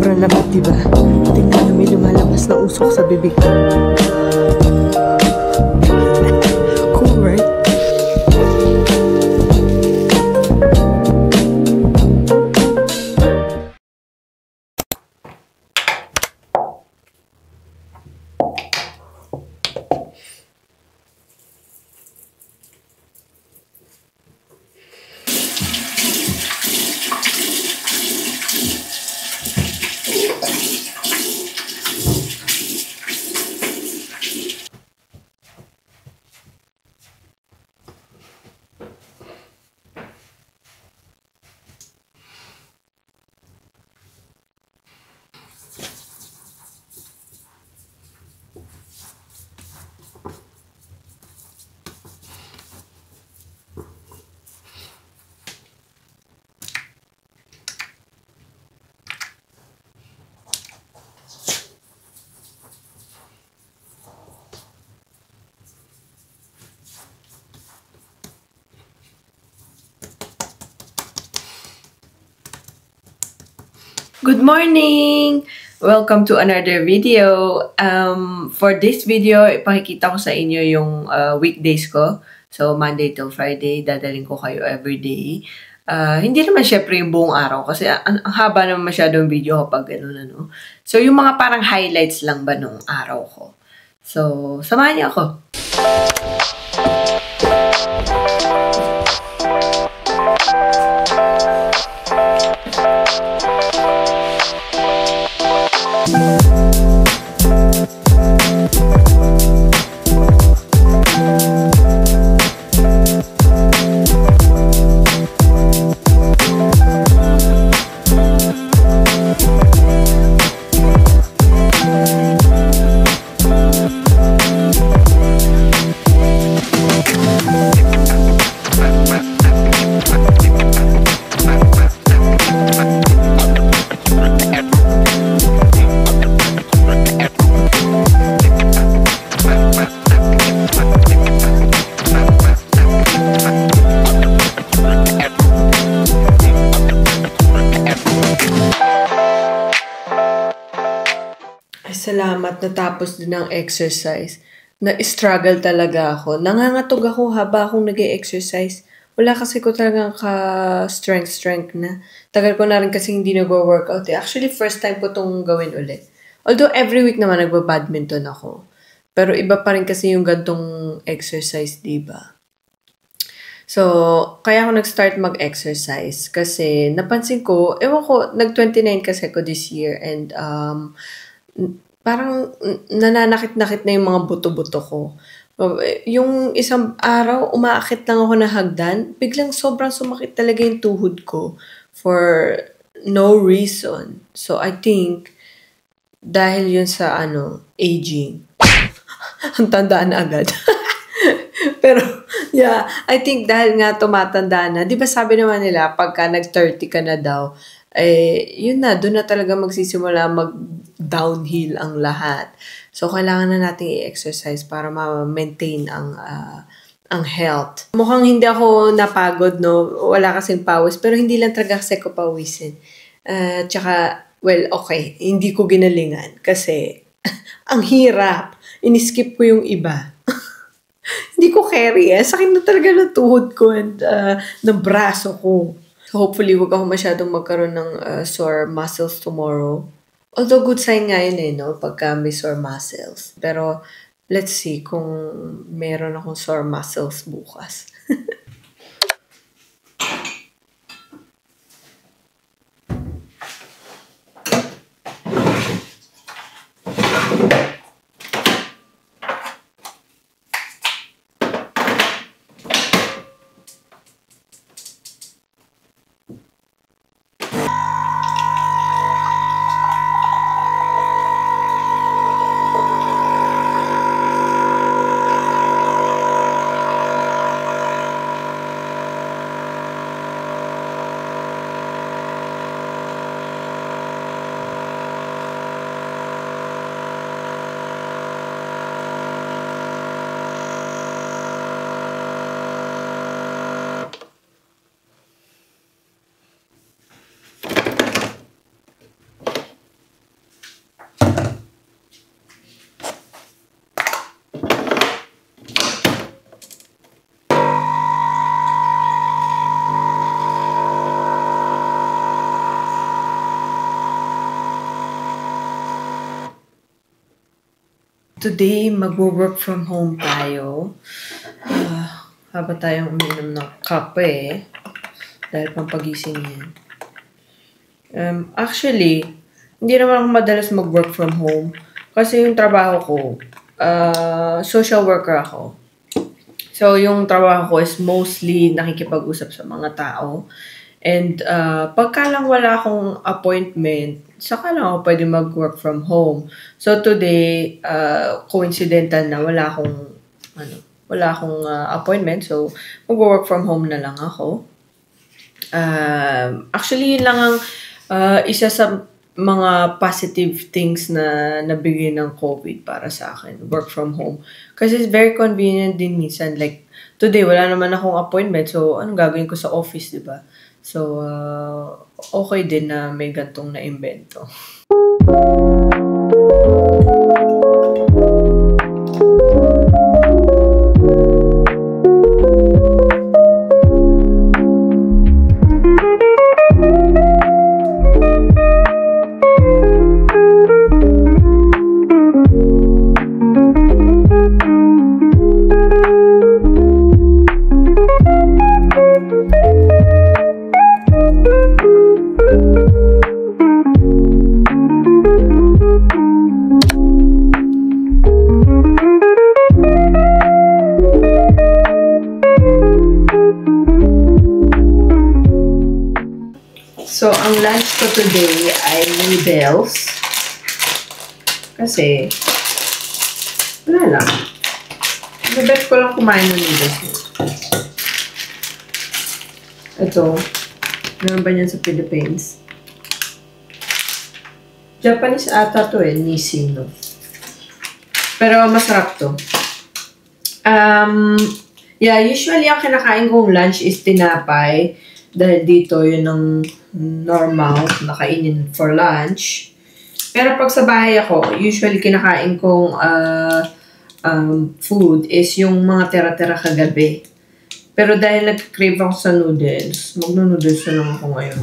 natural naman, diba? Tingnan na may lumalabas na usok sa bibig ko. Cool, right? Good morning! Welcome to another video. For this video, ipakikita ko sa inyo yung weekdays ko. So, Monday till Friday, dadaling ko kayo everyday. Hindi naman syempre yung buong araw kasi ang haba naman masyadong video kapag gano'n, ano. So, yung mga parang highlights lang ba nung araw ko. So, samahan niyo ako. Salamat, natapos din ang exercise. Na-struggle talaga ako. Nangangatog ako haba akong nag-e-exercise. Wala kasi ko talagang ka-strength na. Tagal ko na rin kasi hindi nag-workout eh. Actually, first time ko itong gawin ulit. Although, every week naman nagba-badminton ako. Pero iba pa rin kasi yung gantong exercise, diba? So, kaya ako nag-start mag-exercise kasi napansin ko, ewan ko, nag-29 kasi ako this year and parang nananakit-nakit na yung mga buto-buto ko. Yung isang araw, umaakit lang ako na hagdan, biglang sobrang sumakit talaga yung tuhod ko for no reason. So, I think, dahil yun sa, aging. Ang tandaan na agad. Pero, yeah, I think dahil nga tumatanda na, di ba sabi naman nila, pagka nag-30 ka na daw, yun na, doon na talaga magsisimula mag-downhill ang lahat. So, kailangan na natin i-exercise para ma-maintain ang health. Mukhang hindi ako napagod, no? Wala kasing pawis, pero hindi lang talaga kasi ko pawisin. Tsaka, well, okay, hindi ko ginalingan kasi ang hirap. Iniskip ko yung iba. Hindi ko carry eh. Sakit na talaga ng tuhod ko and ng braso ko. So hopefully, huwag ako masyadong magkaroon ng sore muscles tomorrow. Although, good sign nga yun eh, no? Pagka may sore muscles. Pero, let's see kung meron akong sore muscles bukas. Today, magwo-work from home tayo. Habang tayong uminom ng kape, dahil pampagising yan. Actually, hindi naman ako madalas mag-work from home. Kasi yung trabaho ko, social worker ako. So, yung trabaho ko is mostly nakikipag-usap sa mga tao. And pagka lang wala akong appointment, saka lang ako pwede mag-work from home. So today, coincidental na wala akong appointment. So mag-work from home na lang ako. Actually, yun lang ang isa sa mga positive things na nabigay ng COVID para sa akin. Work from home. Kasi it's very convenient din minsan. Like, today, wala naman akong appointment. So, anong gagawin ko sa office, di ba? So, okay din na may gantong na-invento. So, ang lunch ko today ay noodles. Kasi, wala lang. Nabet ko lang kumain ng noodles. Ito, meron ba niyan sa Philippines? Japanese ata to Nissin, no? Pero masarap to. Usually ang kinakain kong lunch is tinapay. Dahil dito, yun ang normal na kainin for lunch. Pero pag sa bahay ako, usually kinakain kong food is yung mga tira-tira kagabi. Pero dahil nag-crave ako sa noodles, magno-noodles na lang ako ngayon.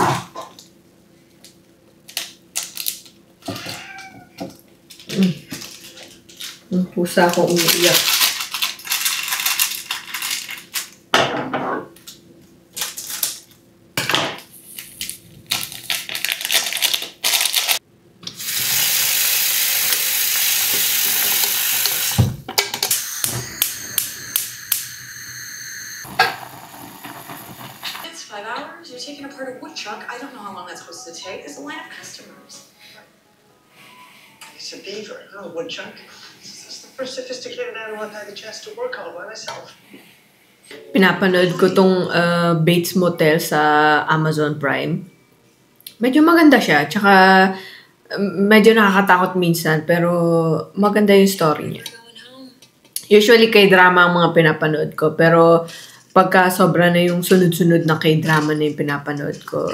Pusa akong umiiyak. You're taking apart a wood chuck. I don't know how long that's supposed to take. There's a line of customers. It's a beaver, not a woodchuck. This is the first sophisticated animal I've had the chance to work on by myself. Pinapanood ko tong Bates Motel sa Amazon Prime. Medyo maganda siya. Tsaka medyo nakakatakot minsan. Pero maganda yung story niya. Usually K-drama ang mga pinapanood ko. Pero pagka sobra na yung sunod-sunod na K-drama na yung pinapanood ko,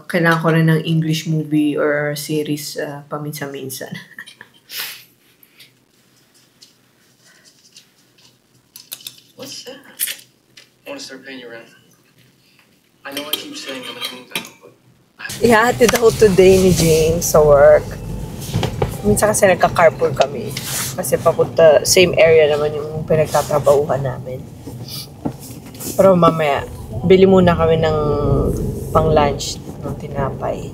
kailangan ko rin ng English movie or series paminsan-minsan. What's that? I want to start paying you rent. I know I keep saying I'm gonna move out, but... Ihahatid ako today ni James sa work. Minsan kasi nagka-carpool kami. Kasi papunta, same area naman yung pinagtatrabahuhan namin. Pero mamaya, bili muna kami ng pang-lunch ng tinapay.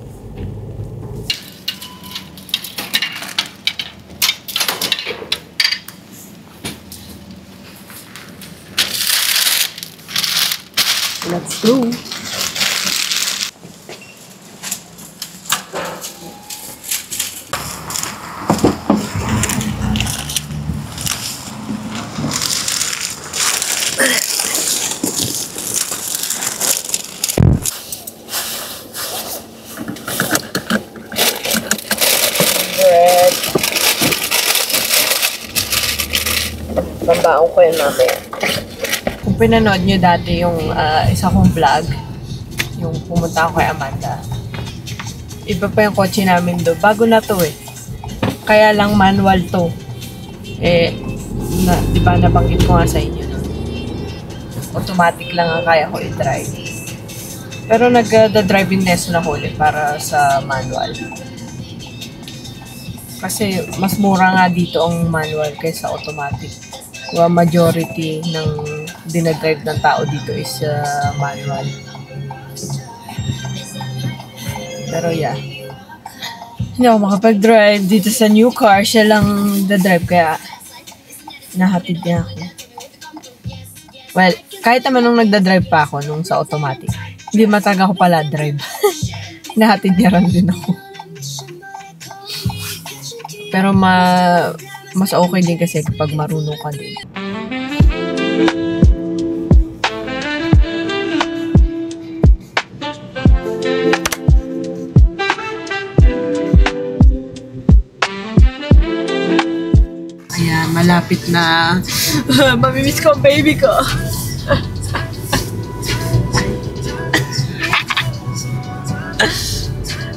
Let's go! Pambaon ko yun mamaya. Kung pinanood nyo dati yung isa kong vlog, yung pumunta ako kay Amanda, iba pa yung kotse namin doon. Bago na to eh. Kaya lang manual to. Diba nabanggit ko nga sa inyo. Automatic lang ang kaya ko i-drive. Pero nag-driving lesson ako ulit para sa manual. Kasi mas mura nga dito ang manual kaysa automatic. Majority ng dinadrive ng tao dito is manual. Pero yeah. Hindi ako makapag-drive dito sa new car. Siya lang dadrive kaya nahatid niya ako. Well, kahit naman nung nagdadrive pa ako nung sa automatic, hindi mataga ako pala drive. Nahatid niya rin din ako. Pero mas okay din kasi kapag marunong ka din. Ayan, malapit na. Mamimiss ko ang baby ko.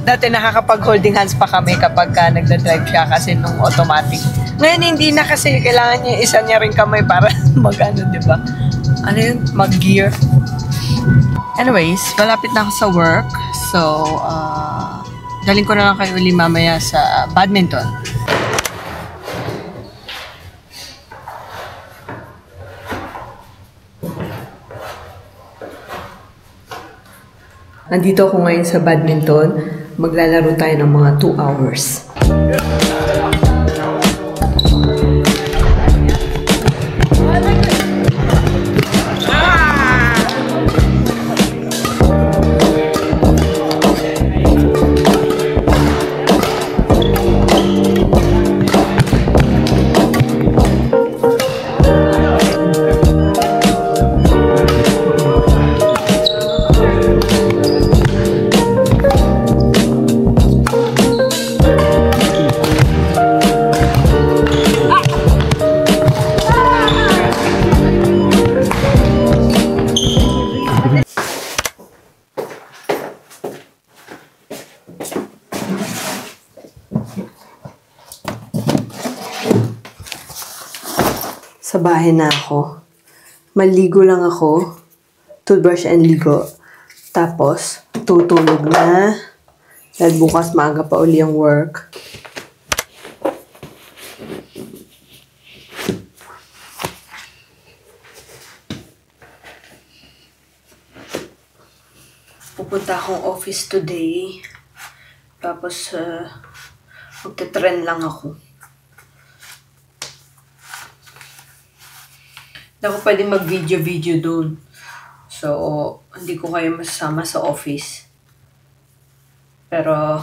Dati nakakapag-holding hands pa kami kapag nagdadrive siya kasi nung automatic. Ngayon hindi na kasi kailangan niya isa niya rin kamay para mag-ano, di ba? Ano yun? Mag-gear. Anyways, malapit na ako sa work. So, daling ko na lang kayo uli mamaya sa badminton. Nandito ako ngayon sa badminton. Maglalaro tayo ng mga 2 hours. Sa bahay na ako. Maligo lang ako. Toothbrush and ligo. Tapos, tutulog na. Dahil bukas maaga pa uli ang work. Pupunta akong office today. Tapos, magte-trend lang ako. Hindi ako pwede mag-video doon. So, hindi ko kayo masama sa office. Pero,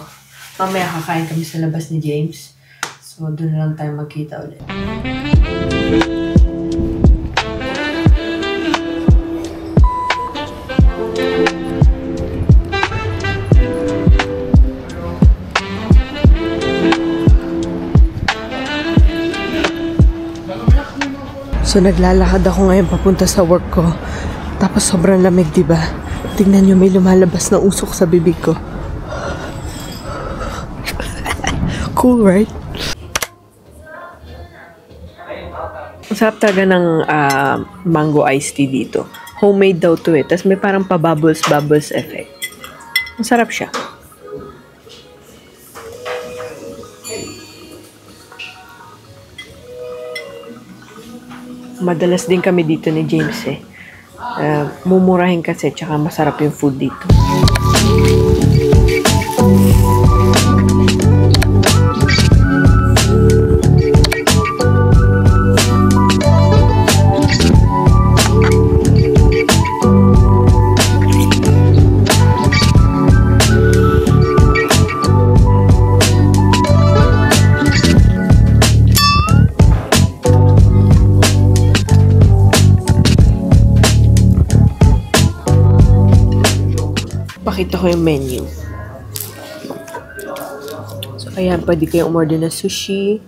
mamaya kakain kami sa labas ni James. So, doon lang tayo magkita ulit. So, naglalakad ako ngayon papunta sa work ko. Tapos, sobrang lamig, diba? Tingnan nyo, may lumalabas na usok sa bibig ko. Cool, right? Ang sarap talaga ng mango iced tea dito. Homemade daw to eh. Tapos may parang pa-bubbles effect. Ang sarap siya. Madalas din kami dito ni James eh. Mumurahin kasi tsaka masarap yung food dito. Pakita ko yung menu. So, ayan, pwede kayong umorder na sushi,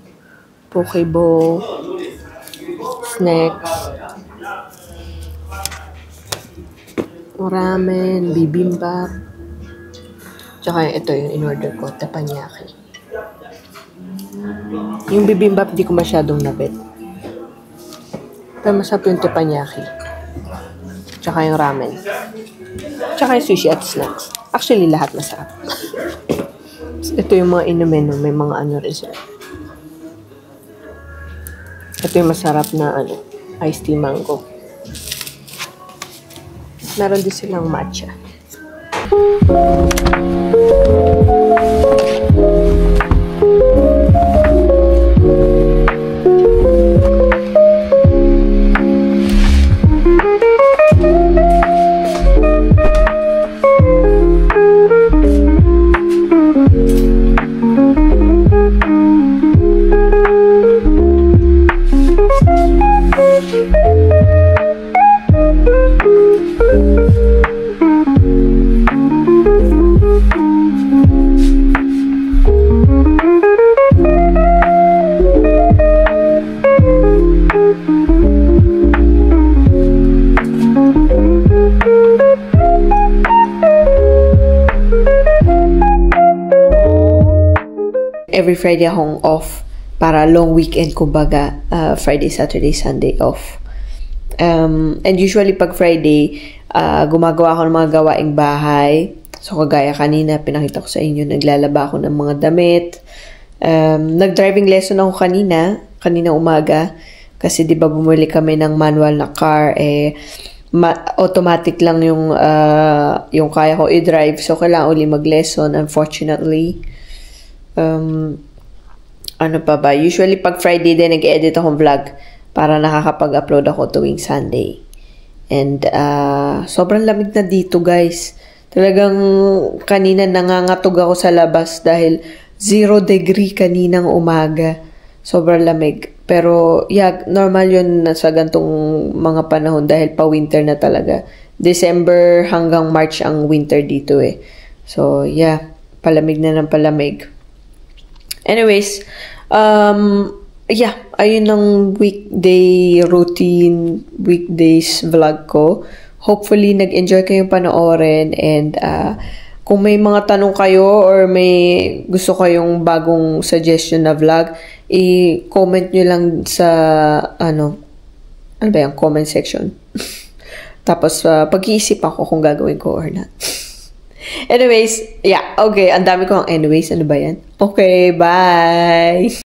poke bowl, snacks, ramen, bibimbap, tsaka ito yung in-order ko, teppanyaki. Yung bibimbap, di ko masyadong nabit. Pero masarap yung teppanyaki. Tsaka yung ramen. Tsaka yung sushi at snacks. Actually, lahat masarap. Ito yung mga inumin, may mga ano rin sila. Ito yung masarap na iced tea mango. Meron din silang matcha. Every Friday akong off para long weekend, kumbaga, Friday, Saturday, Sunday off. And usually pag Friday, gumagawa ako ng mga gawaing bahay. So kagaya kanina, pinakita ko sa inyo, naglalaba ako ng mga damit. Nag-driving lesson ako kanina umaga. Kasi di ba bumili kami ng manual na car, automatic lang yung kaya ko i-drive. So kailangan uli mag-lesson, unfortunately. Ano pa ba? Usually pag Friday din nag-edit akong vlog para nakakapag-upload ako tuwing Sunday. And sobrang lamig na dito, guys. Talagang kanina nangangatog ako sa labas dahil 0 degree kaninang umaga. Sobrang lamig. Pero yeah, normal yun sa gantong mga panahon dahil pa-winter na talaga. December hanggang March ang winter dito eh. So yeah, palamig na ng palamig. Anyways, yeah, ayun ang weekday routine, weekdays vlog ko. Hopefully, nag-enjoy kayong panoorin, and kung may mga tanong kayo or may gusto kayong bagong suggestion na vlog, i-comment nyo lang sa, ano ba yung comment section. Tapos, pag-iisip ako kung gagawin ko or not. Anyways, yeah, okay. Ang dami ko ang anyways. Ano ba yan? Okay, bye!